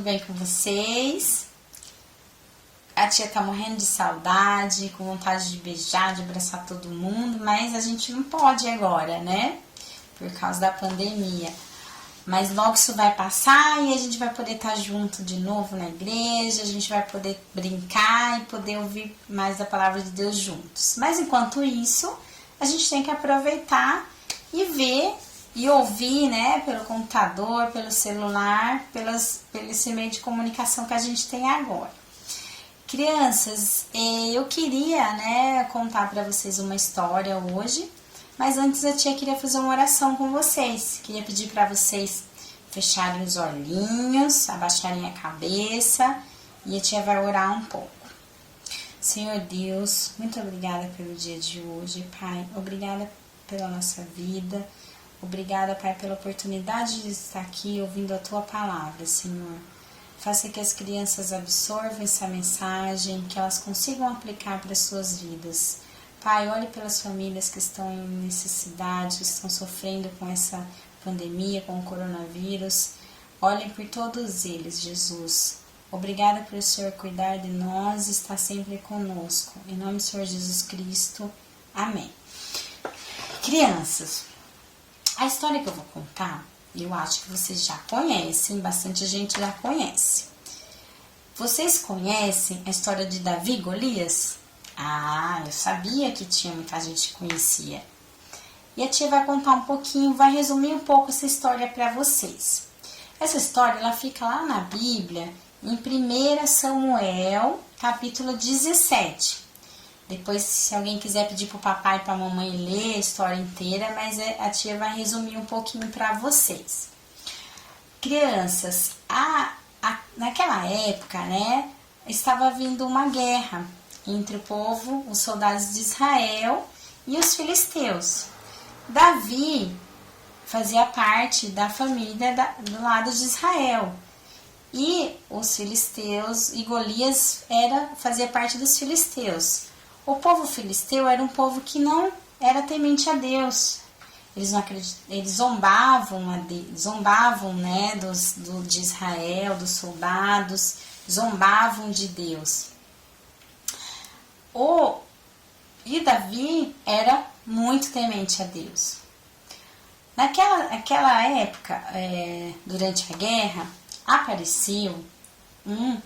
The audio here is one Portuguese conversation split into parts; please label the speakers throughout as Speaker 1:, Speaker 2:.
Speaker 1: tudo bem com vocês? A tia tá morrendo de saudade, com vontade de beijar, de abraçar todo mundo, mas a gente não pode agora, né? Por causa da pandemia. Mas logo isso vai passar e a gente vai poder estar junto de novo na igreja, a gente vai poder brincar e poder ouvir mais a palavra de Deus juntos. Mas enquanto isso, a gente tem que aproveitar e ver e ouvir, né, pelo computador, pelo celular, pelo esse meio de comunicação que a gente tem agora. Crianças, eu queria, né, contar para vocês uma história hoje, mas antes a tia queria fazer uma oração com vocês. Queria pedir para vocês fecharem os olhinhos, abaixarem a cabeça e a tia vai orar um pouco. Senhor Deus, muito obrigada pelo dia de hoje, Pai. Obrigada pela nossa vida. Obrigada, Pai, pela oportunidade de estar aqui ouvindo a Tua palavra, Senhor. Faça que as crianças absorvam essa mensagem, que elas consigam aplicar para as suas vidas. Pai, olhe pelas famílias que estão em necessidade, que estão sofrendo com essa pandemia, com o coronavírus. Olhem por todos eles, Jesus. Obrigada por o Senhor cuidar de nós e estar sempre conosco. Em nome do Senhor Jesus Cristo. Amém. Crianças, a história que eu vou contar, eu acho que vocês já conhecem, bastante gente já conhece. Vocês conhecem a história de Davi e Golias? Ah, eu sabia que tinha muita gente que conhecia. E a tia vai contar um pouquinho, vai resumir um pouco essa história para vocês. Essa história, ela fica lá na Bíblia, em 1 Samuel, capítulo 17. Depois, se alguém quiser pedir pro papai e pra mamãe ler a história inteira, mas a tia vai resumir um pouquinho para vocês. Crianças, naquela época, né, estava vindo uma guerra entre o povo, os soldados de Israel e os filisteus. Davi fazia parte da família do lado de Israel. E os filisteus, e Golias fazia parte dos filisteus. O povo filisteu era um povo que não era temente a Deus. Eles não eles zombavam, né, de Israel, dos soldados, zombavam de Deus. E Davi era muito temente a Deus. Naquela época, durante a guerra, apareceu um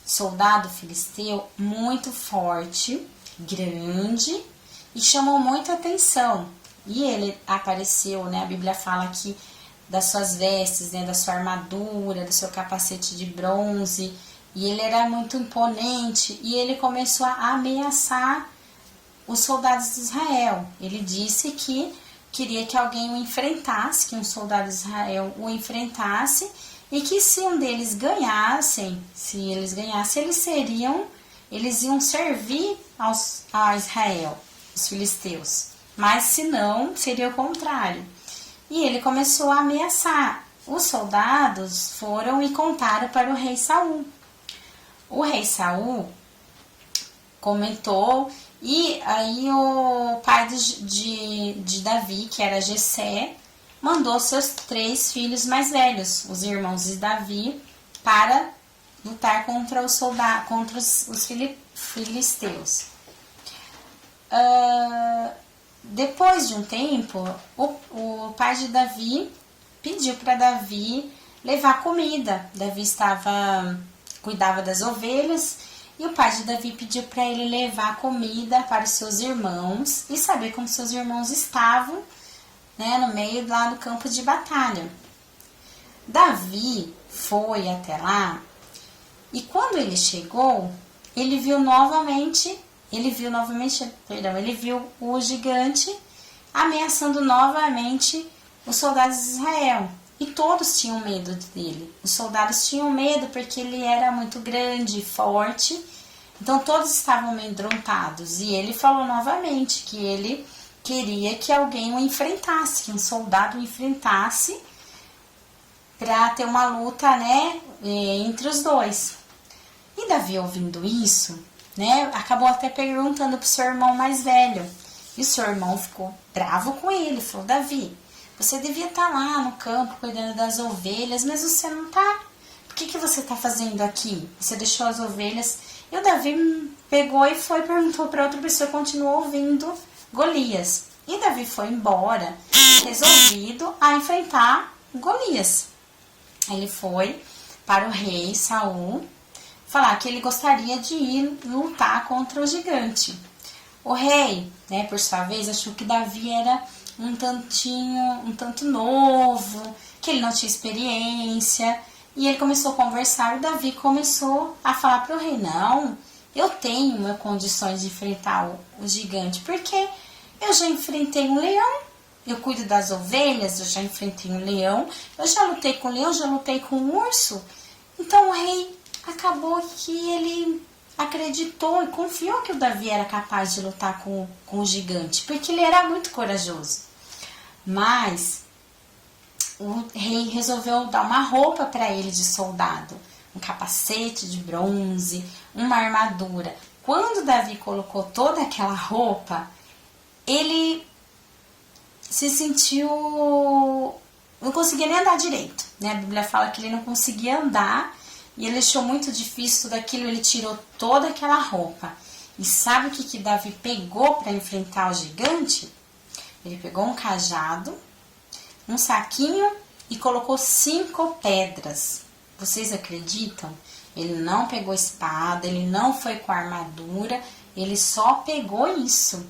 Speaker 1: soldado filisteu muito forte, grande, e chamou muita atenção. E ele apareceu, né? A Bíblia fala aqui das suas vestes, né, da sua armadura, do seu capacete de bronze, e ele era muito imponente, e ele começou a ameaçar os soldados de Israel. Ele disse que queria que alguém o enfrentasse, que um soldado de Israel o enfrentasse, e que se um deles ganhassem, eles iam servir a Israel, os filisteus. Mas se não, seria o contrário. E ele começou a ameaçar. Os soldados foram e contaram para o rei Saul. O rei Saul comentou, e aí o pai de Davi, que era Jessé, mandou seus 3 filhos mais velhos, os irmãos de Davi, para lutar contra os filisteus. Depois de um tempo, o pai de Davi pediu para Davi levar comida. Davi cuidava das ovelhas, e o pai de Davi pediu para ele levar comida para os seus irmãos e saber como seus irmãos estavam, né, no meio lá do campo de batalha. Davi foi até lá, e quando ele chegou, ele viu o gigante ameaçando novamente os soldados de Israel. E todos tinham medo dele. Os soldados tinham medo porque ele era muito grande, forte. Então todos estavam amedrontados. E ele falou novamente que ele queria que alguém o enfrentasse, que um soldado o enfrentasse para ter uma luta, né, entre os dois. E Davi, ouvindo isso, né, acabou até perguntando para o seu irmão mais velho. E o seu irmão ficou bravo com ele, falou: Davi, você devia estar lá no campo cuidando das ovelhas, mas você não está. Por que você está fazendo aqui? Você deixou as ovelhas? E o Davi pegou e foi, perguntou para outra pessoa e continuou ouvindo Golias. E Davi foi embora, resolvido a enfrentar Golias. Ele foi para o rei Saul falar que ele gostaria de ir lutar contra o gigante. O rei, né, por sua vez, achou que Davi era um tanto novo, que ele não tinha experiência, e ele começou a conversar, e o Davi começou a falar para o rei: não, eu tenho condições de enfrentar o gigante, porque eu já enfrentei um leão, eu cuido das ovelhas, eu já enfrentei um leão, eu já lutei com o leão, já lutei com o urso. Então o rei acabou que ele acreditou e confiou que o Davi era capaz de lutar com o gigante, porque ele era muito corajoso. Mas o rei resolveu dar uma roupa para ele de soldado, um capacete de bronze, uma armadura. Quando Davi colocou toda aquela roupa, ele se sentiu... não conseguia nem andar direito, né? A Bíblia fala que ele não conseguia andar e ele achou muito difícil tudo aquilo, ele tirou toda aquela roupa. E sabe o que Davi pegou para enfrentar o gigante? Ele pegou um cajado, um saquinho e colocou 5 pedras. Vocês acreditam? Ele não pegou espada, ele não foi com armadura, ele só pegou isso.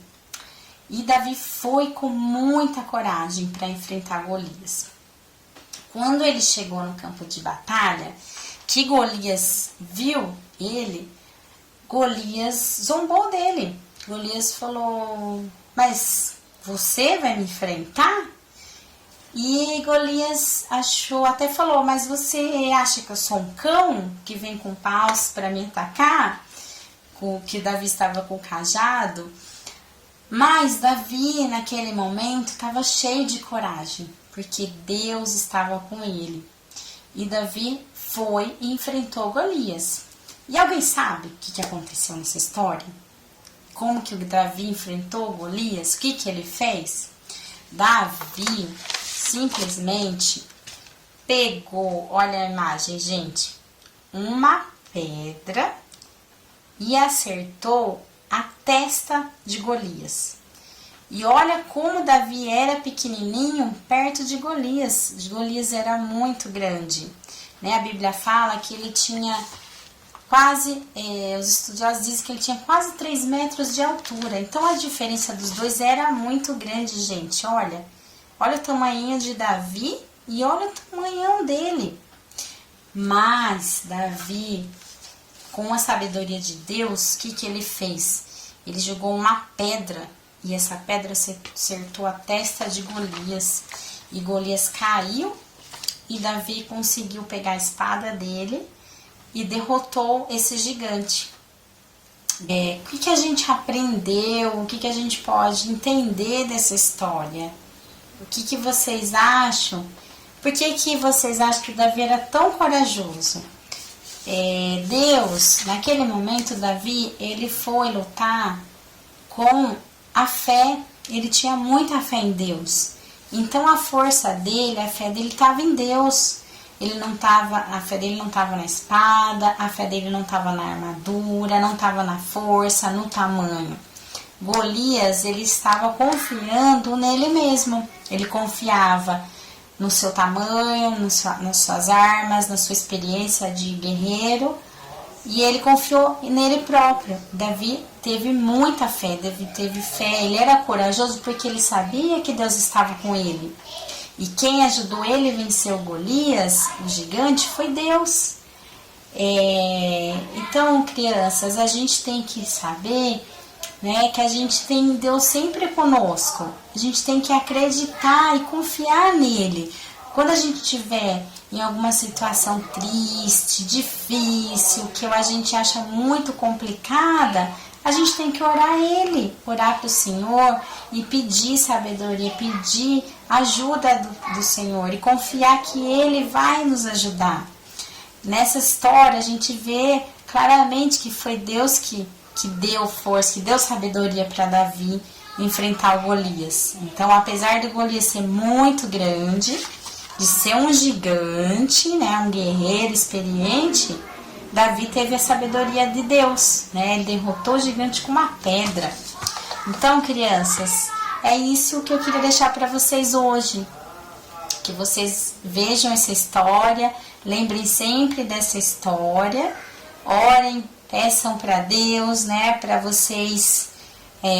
Speaker 1: E Davi foi com muita coragem para enfrentar Golias. Quando ele chegou no campo de batalha, que Golias viu ele, Golias zombou dele. Golias falou: mas você vai me enfrentar? E Golias até falou: mas você acha que eu sou um cão que vem com paus para me atacar? Que Davi estava com o cajado. Mas Davi, naquele momento, estava cheio de coragem, porque Deus estava com ele. E Davi foi e enfrentou Golias. E alguém sabe o que aconteceu nessa história? Como que o Davi enfrentou Golias? O que ele fez? Davi simplesmente pegou, olha a imagem, gente, uma pedra e acertou a testa de Golias. E olha como Davi era pequenininho perto de Golias. Golias era muito grande, né? A Bíblia fala que ele tinha quase, os estudiosos dizem que ele tinha quase 3 metros de altura. Então a diferença dos dois era muito grande, gente. Olha o tamanho de Davi e olha o tamanhão dele. Mas Davi, com a sabedoria de Deus, o que ele fez? Ele jogou uma pedra e essa pedra acertou a testa de Golias. E Golias caiu e Davi conseguiu pegar a espada dele e derrotou esse gigante. O que a gente aprendeu? O que a gente pode entender dessa história? O que vocês acham? Por que vocês acham que Davi era tão corajoso? Deus, naquele momento, Davi, ele foi lutar com a fé. Ele tinha muita fé em Deus. Então a força dele, a fé dele estava em Deus. A fé dele não estava na espada, a fé dele não estava na armadura, não estava na força, no tamanho. Golias, ele estava confiando nele mesmo. Ele confiava no seu tamanho, nas suas armas, na sua experiência de guerreiro. E ele confiou nele próprio. Davi teve muita fé, Davi teve fé. Ele era corajoso porque ele sabia que Deus estava com ele. E quem ajudou ele a vencer o Golias, o gigante, foi Deus. Então, crianças, a gente tem que saber, né, que a gente tem Deus sempre conosco. A gente tem que acreditar e confiar nele. Quando a gente estiver em alguma situação triste, difícil, que a gente acha muito complicada, a gente tem que orar a ele, orar para o Senhor e pedir sabedoria, pedir ajuda do Senhor e confiar que ele vai nos ajudar. Nessa história a gente vê claramente que foi Deus que deu força, que deu sabedoria para Davi enfrentar o Golias. Então, apesar do Golias ser muito grande, de ser um gigante, né, um guerreiro experiente, Davi teve a sabedoria de Deus, né? Ele derrotou o gigante com uma pedra. Então, crianças, é isso que eu queria deixar para vocês hoje. Que vocês vejam essa história, lembrem sempre dessa história, orem, peçam para Deus, né? Para vocês,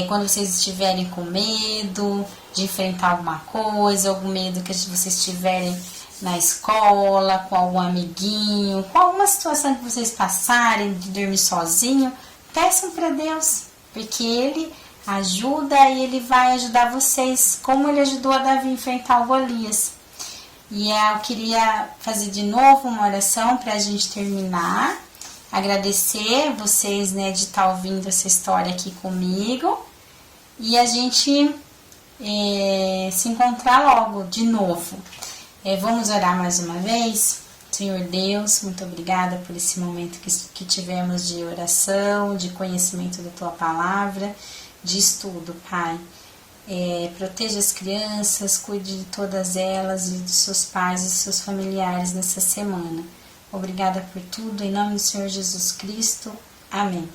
Speaker 1: quando vocês estiverem com medo de enfrentar alguma coisa, algum medo que vocês tiverem na escola, com algum amiguinho, com alguma situação que vocês passarem, de dormir sozinho, peçam para Deus, porque Ele ajuda e Ele vai ajudar vocês, como Ele ajudou a Davi a enfrentar o Golias. E eu queria fazer de novo uma oração para a gente terminar, agradecer vocês, né, de estar ouvindo essa história aqui comigo, e a gente se encontrar logo de novo. Vamos orar mais uma vez? Senhor Deus, muito obrigada por esse momento que tivemos de oração, de conhecimento da Tua Palavra, de estudo, Pai. Proteja as crianças, cuide de todas elas e de seus pais e seus familiares nessa semana. Obrigada por tudo, em nome do Senhor Jesus Cristo. Amém.